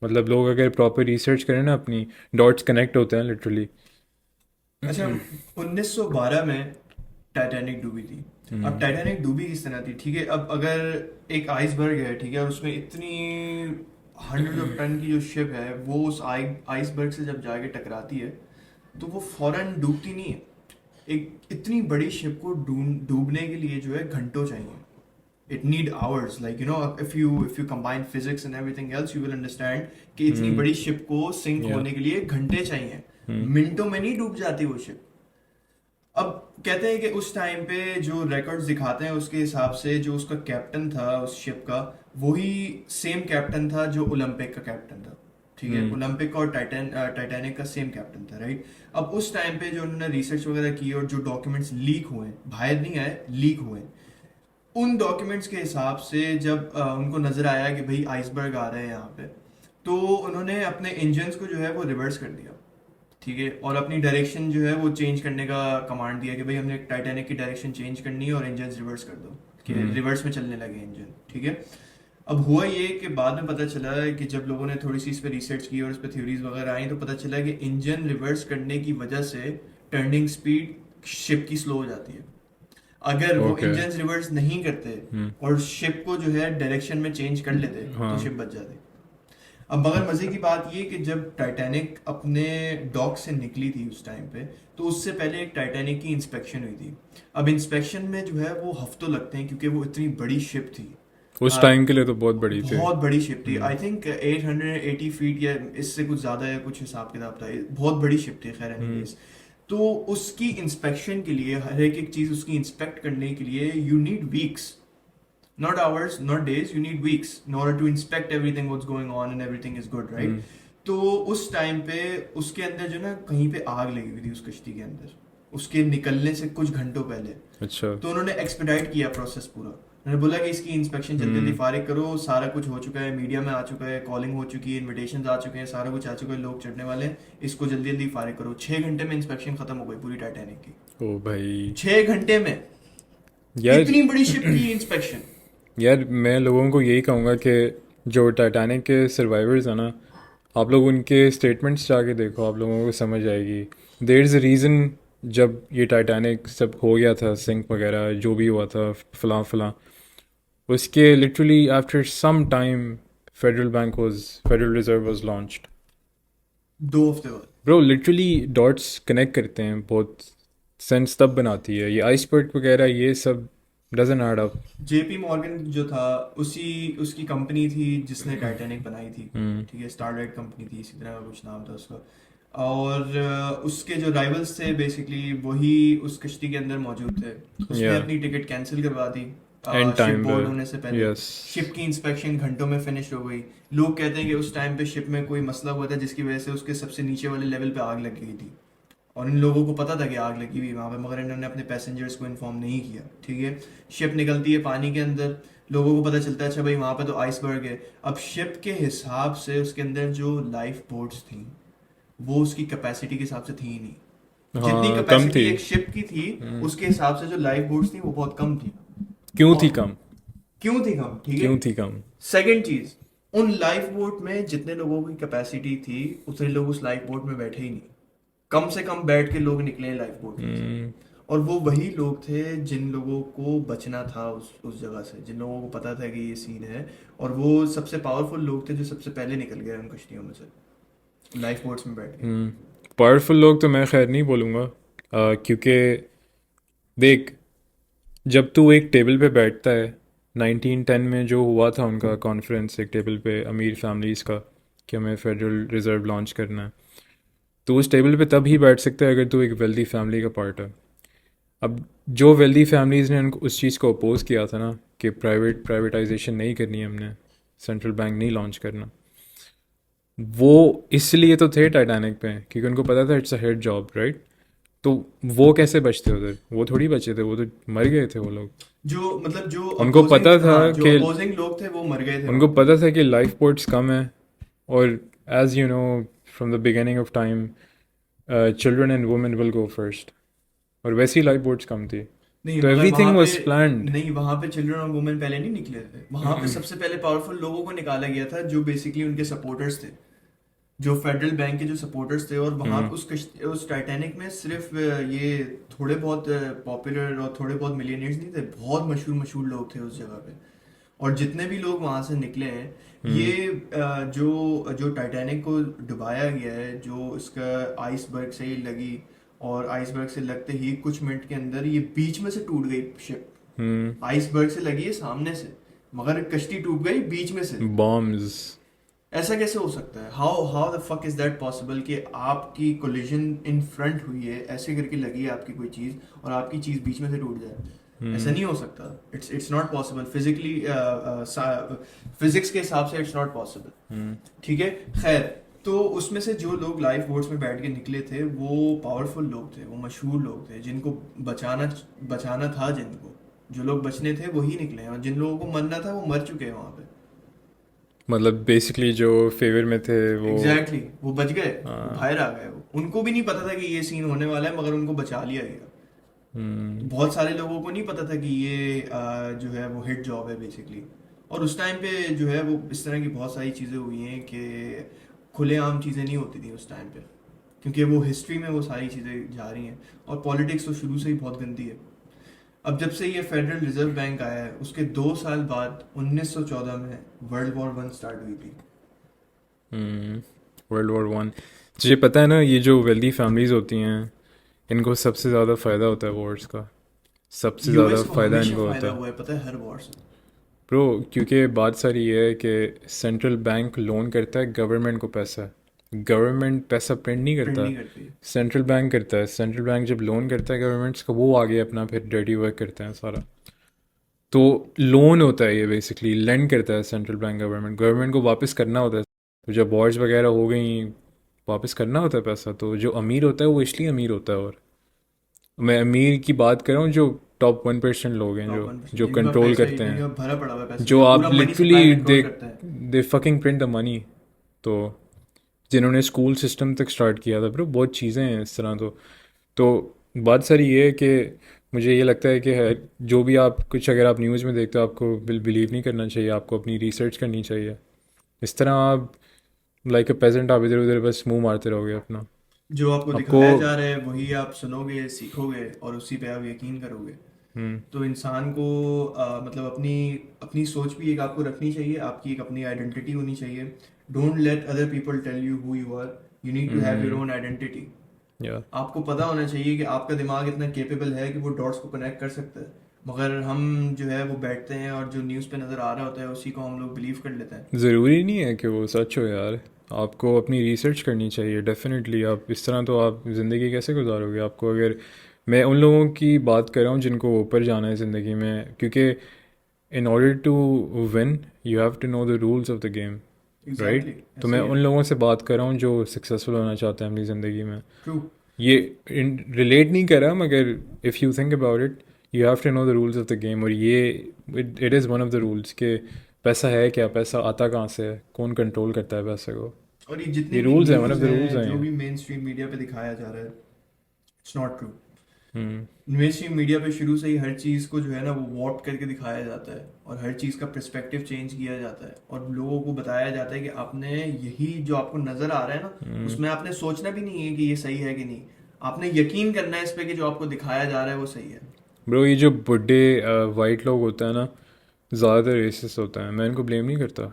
Speaker 2: मतलब लोग अगर प्रॉपर रिसर्च करें ना, अपनी डॉट्स कनेक्ट होते हैं लिटरली।
Speaker 1: अच्छा, 1912 में टाइटैनिक डूबी थी। अब टाइटैनिक डूबी किस तरह थी, ठीक है? अब अगर एक आइसबर्ग है, ठीक है, और उसमें इतनी 100 ऑफ टन की जो शिप है वो उस आइसबर्ग से जब जाके टकराती है तो वो फौरन डूबती नहीं है। एक इतनी बड़ी शिप को डूबने के लिए जो है घंटों चाहिए। It need hours, like you know, if you combine physics and everything else, you will understand कि इतनी बड़ी शिप को सिंक
Speaker 2: या
Speaker 1: होने के लिए घंटे चाहिए। मिनटों में नहीं डूब जाती वो शिप। अब कहते हैं कि उस टाइम पे जो रिकॉर्ड्स दिखाते हैं उसके हिसाब से जो उसका कैप्टन था उस शिप का, वही सेम कैप्टन था जो ओलंपिक का कैप्टन था। ठीक है, ओलंपिक और टाइटैनिक का सेम कैप्टन था, राइट? अब उस टाइम पे जो उन्होंने रिसर्च वगैरह की और जो डॉक्यूमेंट्स लीक हुए, बाहर नहीं आए, लीक हुए, उन डॉक्यूमेंट्स के हिसाब से जब उनको नजर आया कि भाई आइसबर्ग आ रहे हैं यहाँ पे, तो उन्होंने अपने इंजन्स को जो है वो रिवर्स कर दिया। ठीक है, और अपनी डायरेक्शन जो है वो चेंज करने का कमांड दिया कि भाई हमने टाइटैनिक की डायरेक्शन चेंज करनी है और इंजन रिवर्स कर दो, कि रिवर्स में चलने लगे इंजन। ठीक है, अब हुआ ये कि बाद में पता चला है कि जब लोगों ने थोड़ी सी इस पर रिसर्च की और इस पर थ्योरीज वगैरह आई तो पता चला कि इंजन रिवर्स करने की वजह से टर्निंग स्पीड शिप की स्लो हो जाती है। अगर वो
Speaker 2: ओके।
Speaker 1: इंजन रिवर्स नहीं करते और शिप को जो है डायरेक्शन में चेंज कर लेते तो
Speaker 2: हाँ।
Speaker 1: शिप बच जाती। अब मगर मजे की बात ये कि जब टाइटैनिक अपने डॉक से निकली थी उस टाइम पे, तो उससे पहले एक टाइटैनिक की इंस्पेक्शन हुई थी। अब इंस्पेक्शन में जो है वो हफ्तों लगते हैं क्योंकि वो इतनी बड़ी शिप थी।
Speaker 2: उस टाइम के लिए तो बहुत बड़ी थी।
Speaker 1: बहुत बड़ी शिप थी, आई थिंक 880 फीट या इससे कुछ ज्यादा या कुछ हिसाब किताब था, बहुत बड़ी शिप थी। खैर एनीवेज, तो उसकी इंस्पेक्शन के लिए, हर एक चीज उसकी इंस्पेक्ट करने के लिए you need weeks, not hours, not days, you need weeks in order to inspect everything what's going on and everything is good, right? तो उस टाइम पे उसके अंदर जो ना कहीं पे आग लगी हुई थी उस कश्ती के अंदर, उसके निकलने से कुछ घंटों पहले।
Speaker 2: अच्छा।
Speaker 1: तो उन्होंने एक्सपेडाइट किया प्रोसेस पूरा। उन्होंने बोला कि इसकी इंस्पेक्शन जल्दी जल्दी फारिग करो, सारा कुछ हो चुका है, मीडिया में आ चुका है, कॉलिंग हो चुकी है, इन्विटेशंस आ चुके हैं, सारा कुछ आ चुका है, लोग चढ़ने वाले हैं, इसको जल्दी जल्दी फारिग करो। 6 घंटे में इंस्पेक्शन खत्म हो गई पूरी टाइटैनिक की।
Speaker 2: ओ भाई
Speaker 1: 6 घंटे में
Speaker 2: यार,
Speaker 1: इतनी बड़ी शिप की इंस्पेक्शन।
Speaker 2: यार मैं लोगों को यही कहूँगा कि जो टाइटैनिक के सर्वाइवर्स हैं ना, आप लोग उनके स्टेटमेंट्स जाके देखो, आप लोगों को समझ आएगी। देर इज़ अ रीज़न जब ये टाइटैनिक सब हो गया था, सिंक वगैरह जो भी हुआ था, फलां फलां, उसके literally after some time federal reserve was launched.
Speaker 1: 2 हफ्ते बाद।
Speaker 2: ब्रो लिटरली डॉट्स कनेक्ट करते हैं, बहुत सेंस तब बनाती है ये आइसबर्ग वगैरह, ये सब doesn't add up.
Speaker 1: JP Morgan जो था, उसी उसकी कंपनी थी जिसने टाइटैनिक बनाई थी।
Speaker 2: हम्म।
Speaker 1: ठीक है, स्टारलाइट कंपनी थी, इसी तरह का कुछ नाम था उसका। और उसके जो राइवल्स थे बेसिकली वही उस कश्ती के अंदर मौजूद थे। उसने
Speaker 2: या
Speaker 1: अपनी टिकट कैंसिल करवा दी
Speaker 2: एंड
Speaker 1: शिप
Speaker 2: टाइम पे।
Speaker 1: बोर्ड होने से पहले।
Speaker 2: यस।
Speaker 1: शिप की इंस्पेक्शन घंटों में फिनिश हो गई। लोग कहते हैं कि उस टाइम पे शिप में कोई मसला हुआ था जिसकी वजह से उसके सबसे नीचे वाले लेवल पे आग लग गई थी। और इन लोगों को पता था कि आग लगी हुई वहाँ पे, मगर इन्होंने अपने पैसेंजर्स को इन्फॉर्म नहीं किया। ठीक है, शिप निकलती है पानी के अंदर, लोगों को पता चलता है अच्छा भाई वहाँ पे तो आइसबर्ग है। अब शिप के हिसाब से उसके अंदर जो लाइफ बोट्स थी वो उसकी कैपेसिटी के हिसाब से थी ही नहीं। जितनी
Speaker 2: हाँ कम
Speaker 1: कैपेसिटी
Speaker 2: थी।
Speaker 1: एक शिप की थी
Speaker 2: हम्म।
Speaker 1: उसके हिसाब से जो लाइफ बोट्स थी वो बहुत कम थी।
Speaker 2: क्यों थी
Speaker 1: और
Speaker 2: कम?
Speaker 1: क्यों थी कम? ठीक है,
Speaker 2: क्यों थी कम?
Speaker 1: सेकंड चीज, उन लाइफ बोट में जितने लोगों की कैपेसिटी थी उतने लोग उस लाइफ बोट में बैठे ही नहीं। कम से कम बैठ के लोग निकले लाइफ बोट में से।
Speaker 2: हम्म।
Speaker 1: और वो वही लोग थे जिन लोगों को बचना था उस जगह से, जिन लोगों को पता था कि ये सीन है। और वो सबसे पावरफुल लोग थे जो सबसे पहले निकल गए उन कश्तियों में से, लाइफ बोट्स में बैठ के।
Speaker 2: पावरफुल लोग तो मैं खैर नहीं बोलूँगा, क्योंकि देख, जब तू एक टेबल पे बैठता है, 1910 में जो हुआ था उनका कॉन्फ्रेंस एक टेबल पे अमीर फैमिलीज़ का, कि हमें फेडरल रिज़र्व लॉन्च करना है, तो उस टेबल पे तब ही बैठ सकता है अगर तू एक वेल्दी फैमिली का पार्ट है। अब जो वेल्दी फैमिलीज़ ने उनको उस चीज़ को अपोज़ किया था ना, कि प्राइवेटाइजेशन नहीं करनी है हमने, सेंट्रल बैंक नहीं लॉन्च करना, वो इसलिए तो थे टाइटैनिक पे क्योंकि उनको पता था it's a head job, right? तो वो कैसे बचते उधर? वो थोड़ी बचे थे, वो तो मर गए थे वो लोग।
Speaker 1: जो मतलब जो
Speaker 2: उनको पता
Speaker 1: अपोजिंग,
Speaker 2: था
Speaker 1: हाँ जो
Speaker 2: कि
Speaker 1: अपोजिंग लोग थे वो मर गए थे
Speaker 2: उनको
Speaker 1: वहां पे।
Speaker 2: पता था कि लाइफ पोर्ट्स कम है, और as you know from the beginning of time, children and women will go first, और वैसी लाइफ बोट्स कम थी,
Speaker 1: नहीं
Speaker 2: तो
Speaker 1: मगर वहां
Speaker 2: एवरीथिंग
Speaker 1: पे,
Speaker 2: वाज प्लान्ड।
Speaker 1: नहीं वहां पे चिल्ड्रन और वुमेन पहले नहीं निकले थे। वहां पे सबसे पहले पावरफुल लोगों को निकाला गया था जो बेसिकली उनके सपोर्टर्स थे, जो फेडरल बैंक के जो सपोर्टर्स थे। और वहां पे उस टाइटैनिक में सिर्फ ये थोड़े बहुत पॉपुलर और थोड़े बहुत मिलियनियर्स नहीं थे, बहुत मशहूर मशहूर लोग थे उस जगह पे। और जितने भी लोग वहां से निकले हैं, ये जो जो टाइटैनिक को डुबाया गया है, जो इसका आइसबर्ग से ही लगी, और आइसबर्ग से लगते ही कुछ मिनट के अंदर ये बीच में से टूट गई शिप। आइसबर्ग से लगी है सामने से, मगर कश्ती टूट गई बीच में से।
Speaker 2: बॉम्ब्स।
Speaker 1: ऐसा कैसे हो सकता है? How how the fuck is that possible कि आपकी कोलिजन इन फ्रंट हुई है, ऐसे करके लगी है आपकी कोई चीज, और आपकी चीज बीच में से टूट जाए? ऐसा नहीं हो सकता। It's not possible physically, physics के हिसाब से इट्स नॉट पॉसिबल। ठीक है, खैर। तो उसमें से जो लोग लाइफ बोट्स में बैठ के निकले थे वो पावरफुल लोग थे, वो मशहूर लोग थे जिनको बचाना बचाना था। जिनको जो लोग बचने थे वही निकले हैं, और जिन लोगों को मरना था वो मर चुके हैं वहां पे।
Speaker 2: मतलब बेसिकली जो फेवर में थे वो।
Speaker 1: एग्जैक्टली exactly, वो बच गए, वो
Speaker 2: हाँ।
Speaker 1: बाहर आ गए। वो उनको भी नहीं पता था कि ये सीन होने वाला है, मगर उनको बचा लिया गया। बहुत सारे लोगों को नहीं पता था कि ये जो है वो हिट जॉब है बेसिकली। और उस टाइम पे जो है वो इस तरह की बहुत सारी चीज़ें हुई हैं कि खुलेआम चीज़ें नहीं होती थी उस टाइम पे, क्योंकि वो हिस्ट्री में वो सारी चीज़ें जा रही हैं। और पॉलिटिक्स तो शुरू से ही बहुत गंदी है। अब जब से ये फेडरल रिजर्व बैंक आया है उसके 2 साल बाद 1914 में वर्ल्ड वॉर 1 स्टार्ट हुई थी।
Speaker 2: World war 1। तुझे पता है ना, ये जो वेल्दी फैमिलीज़ होती हैं इनको सबसे ज़्यादा फ़ायदा होता है वॉर्स का, सबसे ज़्यादा
Speaker 1: यूएस को
Speaker 2: फ़ायदा
Speaker 1: हमेशा
Speaker 2: इनको
Speaker 1: फायदा
Speaker 2: होता है।
Speaker 1: हुआ है, पता है, हर वॉर से।
Speaker 2: ब्रो क्योंकि बात सारी ये है कि सेंट्रल बैंक लोन करता है गवर्नमेंट को पैसा, गवर्नमेंट पैसा प्रिंट नहीं
Speaker 1: प्रिंट
Speaker 2: करता,
Speaker 1: नहीं करती।
Speaker 2: सेंट्रल बैंक करता है। सेंट्रल बैंक जब लोन करता है गवर्नमेंट्स को, वो आगे अपना फिर डर्टी वर्क करते हैं सारा। तो लोन होता है ये, बेसिकली लेंड करता है सेंट्रल बैंक गवर्नमेंट, गवर्नमेंट को वापस करना होता है। तो जब वॉर्स वगैरह हो गई, वापस करना होता है पैसा, तो जो अमीर होता है वो इसलिए अमीर होता है। और मैं अमीर की बात कर रहा हूँ, जो टॉप 1% लोग हैं,
Speaker 1: टॉप
Speaker 2: जो
Speaker 1: 1%
Speaker 2: जो
Speaker 1: जिनके पास
Speaker 2: कंट्रोल
Speaker 1: पैसा है,
Speaker 2: करते
Speaker 1: जिनके
Speaker 2: हैं,
Speaker 1: पास भरा पड़ा हुआ है पैसा,
Speaker 2: जो
Speaker 1: जो पूरा
Speaker 2: आप
Speaker 1: मनी सप्लाई
Speaker 2: लिटरली
Speaker 1: कंट्रोल करता है।
Speaker 2: They fucking print the money. तो जिन्होंने स्कूल सिस्टम तक स्टार्ट किया था ब्रो, बहुत चीज़ें हैं इस तरह। तो बात सारी ये है कि मुझे ये लगता है कि जो भी आप कुछ अगर आप न्यूज़ में देखते हो आपको बिलीव नहीं करना चाहिए, आपको अपनी रिसर्च करनी चाहिए। इस तरह आप लाइक अ पेजेंट आप इधर उधर बस मुंह मारते रहोगे अपना।
Speaker 1: जो आपको
Speaker 2: आपको
Speaker 1: दिखाया जा रहा है वही आप सुनोगे, सीखोगे और उसी पे आप यकीन करोगे।
Speaker 2: हम्म
Speaker 1: तो इंसान को मतलब अपनी अपनी सोच भी एक आपको रखनी चाहिए, आपकी एक अपनी आइडेंटिटी होनी चाहिए। Don't let other people tell you who you are, you need to have your
Speaker 2: hmm
Speaker 1: own identity.
Speaker 2: या
Speaker 1: आपको पता होना चाहिए कि आपका दिमाग इतना केपेबल है कि वो डॉट्स को कनेक्ट कर सकता है। मगर हम जो है वो बैठते हैं और जो न्यूज़ पे नज़र आ रहा होता है उसी को हम लोग बिलीव कर लेते हैं।
Speaker 2: ज़रूरी नहीं है कि वो सच हो यार। आपको अपनी रिसर्च करनी चाहिए डेफिनेटली। आप इस तरह तो आप ज़िंदगी कैसे गुजारोगे? आपको अगर मैं उन लोगों की बात कर रहा हूँ जिनको ऊपर जाना है ज़िंदगी में, क्योंकि in order to win you have to know the rules of the game,
Speaker 1: exactly
Speaker 2: right?
Speaker 1: exactly,
Speaker 2: तो
Speaker 1: ऐसे
Speaker 2: मैं
Speaker 1: ही है।
Speaker 2: उन लोगों से बात कर रहा हूँ जो सक्सेसफुल होना चाहते हैं अपनी ज़िंदगी में।
Speaker 1: ट्रू।
Speaker 2: ये रिलेट नहीं कर रहा, मगर if you think about it you have to know the rules of the game. और ये it is one of the rules के पैसा है क्या, पैसा आता कहाँ से है, कौन कंट्रोल करता है पैसे को।
Speaker 1: और ये जितने
Speaker 2: ये
Speaker 1: भी
Speaker 2: रूल्स हैं, one of
Speaker 1: news
Speaker 2: the rules
Speaker 1: हैं
Speaker 2: हैं
Speaker 1: जो
Speaker 2: ये।
Speaker 1: भी मेन स्ट्रीम मीडिया पे दिखाया जा रहा है, it's not true.
Speaker 2: Hmm
Speaker 1: main stream media पे शुरू से ही हर चीज़ को जो है ना वो वॉट करके दिखाया जाता है और हर चीज़ का पर्सपेक्टिव चेंज किया जाता है और लोगों को बताया जाता है कि आपने यही जो आपको नज़र आ रहा है ना
Speaker 2: हम्म
Speaker 1: उसमें आपने सोचना भी नहीं है कि ये सही है कि नहीं। आपने यकीन करना है इस पे कि जो आपको दिखाया जा रहा है वो सही है।
Speaker 2: ब्रो, ये जो बुढ़े वाइट लोग होते हैं ना, ज़्यादातर रेसिस्ट होते हैं। मैं इनको ब्लेम नहीं करता,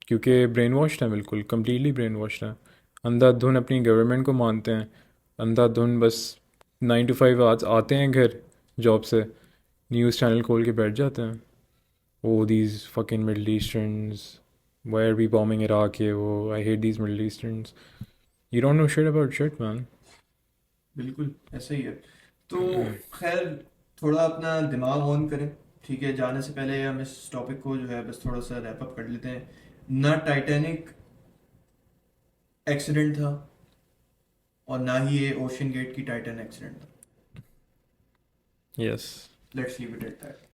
Speaker 2: क्योंकि ब्रेन वॉश्ड हैं, बिल्कुल कम्प्लीटली ब्रेन वॉश्ड हैं। अंधाधुन अपनी गवर्नमेंट को मानते हैं, अंधाधुन बस 9 to 5 आज आते हैं घर जॉब से, न्यूज़ चैनल खोल के बैठ जाते हैं। Oh these fucking Middle Easterns, why are we bombing Iraq, ये वो, I hate these Middle Easterns. You don't know shit about shit man.
Speaker 1: बिल्कुल ऐसे ही है। तो खैर, थोड़ा अपना दिमाग ऑन करें। ठीक है, जाने से पहले हम इस टॉपिक को जो है बस थोड़ा सा रैप अप कर लेते हैं। ना टाइटैनिक एक्सीडेंट था और ना ही ये ओशन गेट की टाइटन एक्सीडेंट था।
Speaker 2: Yes.
Speaker 1: Let's leave it at that.